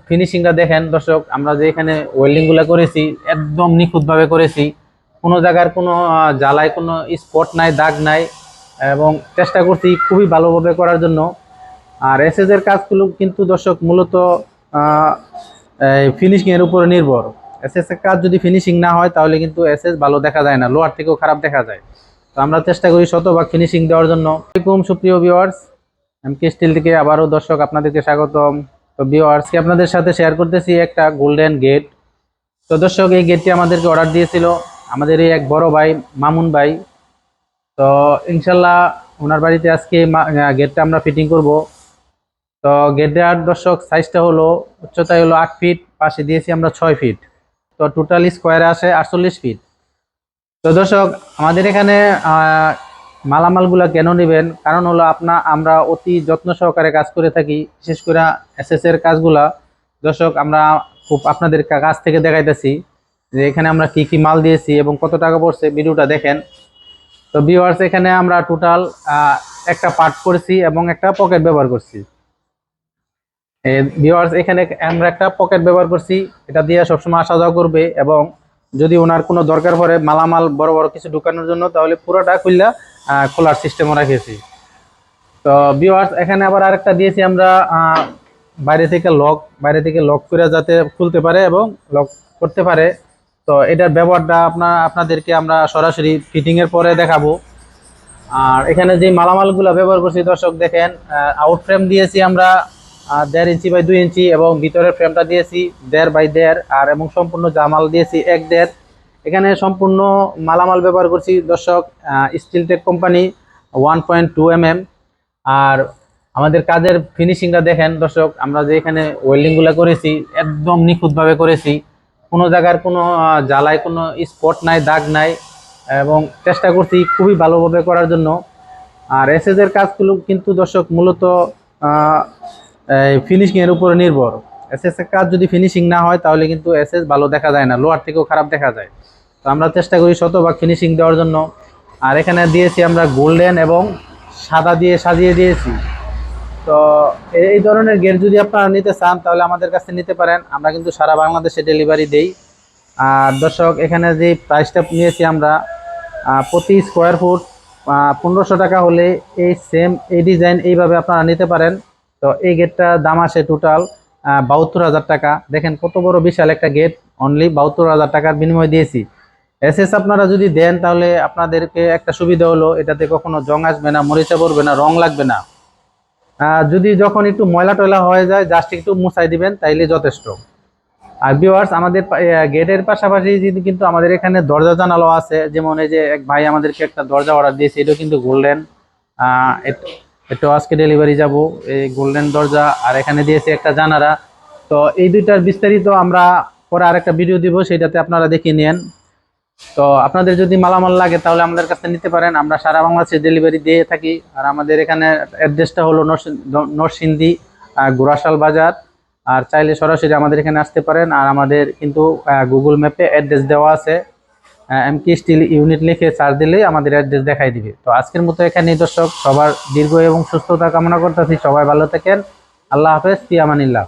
ফিনিশিংটা দেখেন দর্শক, আমরা যে এখানে ওয়েল্ডিং গুলা করেছি একদম নিখুঁত ভাবে করেছি। কোনো জায়গার কোনো জ্বালায় কোনো স্পট নাই, দাগ নাই, এবং চেষ্টা করছি খুবই ভালোভাবে করার জন্য। আর এসএস এর কাজগুলো কিন্তু দর্শক মূলত ফিনিশিং এর উপরে নির্ভর। এসএস এর কাজ যদি ফিনিশিং না হয় তাহলে কিন্তু এসএস ভালো দেখা যায় না, লোয়ার থেকেও খারাপ দেখা যায়। তো আমরা চেষ্টা করি শতভাগ ফিনিশিং দেওয়ার জন্য। আসসালামু আলাইকুম সুপ্রিয় ভিউয়ার্স, এমকে স্টিল থেকে আবারও দর্শক আপনাদেরকে স্বাগতম। তো ভিউয়ার্স, আপনাদের সাথে শেয়ার করতেছি একটা গোল্ডেন গেট। তো দর্শক, এই গেটটি আমাদেরকে অর্ডার দিয়েছিল আমাদের এই এক বড় ভাই মামুন ভাই। তো ইনশাল্লাহ ওনার বাড়িতে আজকে গেটটা আমরা ফিটিং করব। তো গেটটার দর্শক সাইজটা হলো, উচ্চতায় হলো 8 ফিট, পাশে দিয়েছি আমরা 6 ফিট। তো টোটাল স্কোয়ারে আসে 48 ফিট। তো দর্শক, আমাদের এখানে মালামালগুলা কেন নেবেন, কারণ হলো আমরা অতি যত্ন সহকারে কাজ করে থাকি। বিশেষ করে এসএস এর কাজগুলা দর্শক আমরা খুব আপনাদের কাছ থেকে দেখাইতেছি যে এখানে আমরা কি কি মাল দিয়েছি এবং কত টাকা পড়ছে, ভিডিওটা দেখেন। তো ভিউয়ার্স, এখানে আমরা টোটাল একটা পার্ট করেছি এবং একটা পকেট ব্যবহার করছি। ভিউয়ার্স, এখানে আমরা একটা পকেট ব্যবহার করছি, এটা দিয়ে সবসময় আসা যাওয়া করবে, এবং যদি ওনার কোনো দরকার পড়ে মালামাল বড় বড় কিছু ঢুকানোর জন্য তাহলে পুরোটা খোলার সিস্টেমও রাখেছি। তো ভিউয়ার্স, এখানে আবার আরেকটা দিয়েছি আমরা বাইরে থেকে লক করে যাতে খুলতে পারে এবং লক করতে পারে। তো এটার ব্যবহারটা আপনাদেরকে আমরা সরাসরি ফিটিং এর পরে দেখাবো। আর এখানে যে মালামালগুলো ব্যবহার করছি দর্শক দেখেন, আউট ফ্রেম দিয়েছি আমরা 1.5 ইঞ্চি বাই 2 ইঞ্চি, এবং ভিতরের ফ্রেমটা দিয়েছি 1.5 বাই 1.5, আর এবং সম্পূর্ণ জামাল দিয়েছি 1.5। এখানে সম্পূর্ণ মালামাল ব্যবহার করছি দর্শক স্টিলটেক কোম্পানি 1.2 mm। আর আমাদের কাজের ফিনিশিংটা দেখেন দর্শক, আমরা যে এখানে ওয়েল্ডিংগুলো করেছি একদম নিখুঁতভাবে করেছি। কোনো জায়গার কোনো জ্বালায় কোনো স্পট নাই, দাগ নাই, এবং চেষ্টা করছি খুবই ভালোভাবে করার জন্য। আর এসএস এর কাজগুলো কিন্তু দর্শক মূলত ফিনিশিং এর উপরে নির্ভর। এসএস এর কাজ যদি ফিনিশিং না হয় তাহলে কিন্তু এসএস ভালো দেখা যায় না, লোয়ার থেকেও খারাপ দেখা যায়। তো আমরা চেষ্টা করি শতভাগ ফিনিশিং দেওয়ার জন্য। আর এখানে দিয়েছি আমরা গোল্ডেন এবং সাদা দিয়ে সাজিয়ে দিয়েছি। তো এই ধরনের গেট যদি আপনারা নিতে চান তাহলে আমাদের কাছে নিতে পারেন, আমরা কিন্তু সারা বাংলাদেশে ডেলিভারি দেই। আর দর্শক, এখানে যে প্রাইসটা নিয়েছি আমরা প্রতি স্কোয়ার ফুট 1500 টাকা হলে এই ডিজাইন এইভাবে আপনারা নিতে পারেন। তো এই গেটটার দাম আসে টোটাল 72,000 টাকা। দেখেন কত বড় বিশাল একটা গেট, অনলি 72,000 টাকার বিনিময় দিয়েছি। এসএস আপনারা যদি দেন তাহলে আপনাদেরকে একটা সুবিধা হলো, এটাতে কখনো জং আসবে না, মরিচা পড়বে না, রং লাগবে না। যদি যখন একটু ময়লা টয়লা হয়ে যায় জাস্ট একটু মুছাই দিবেন তাইলে যথেষ্ট। আর ভিউয়ার্স, আমাদের গেটের পাশাপাশি কিন্তু আমাদের এখানে দরজা জানালাও আছে। যেমন এই যে এক ভাই আমাদেরকে একটা দরজা অর্ডার দিয়েছে, এটাও কিন্তু গোল্ডেন। এটাও আজকে ডেলিভারি যাব, এই গোল্ডেন দরজা। আর এখানে দিয়েছে একটা জানালা। তো এই দুইটার বিস্তারিত আমরা পরে আরেকটা ভিডিও দিব, সেটাতে আপনারা দেখে নেন। তো আপনাদের যদি মালামাল লাগে তাহলে আমাদের কাছে নিতে পারেন, আমরা সারা বাংলাদেশে ডেলিভারি দিয়ে থাকি। আর আমাদের এখানে অ্যাড্রেসটা হলো নরসিংদী গোরাশাল বাজার। আর চাইলে সরাসরি আমাদের এখানে আসতে পারেন। আর আমাদের কিন্তু গুগল ম্যাপে অ্যাড্রেস দেওয়া আছে, এমকে স্টিল ইউনিট লিখে সার্চ দিলেই আমাদের অ্যাড্রেস দেখাই দিবে। তো আজকের মতো এখানেই দর্শক, সবার দীর্ঘ এবং সুস্থতা কামনা করতেছি। সবাই ভালো থাকেন। আল্লাহ হাফেজ, ফি আমানিল্লাহ।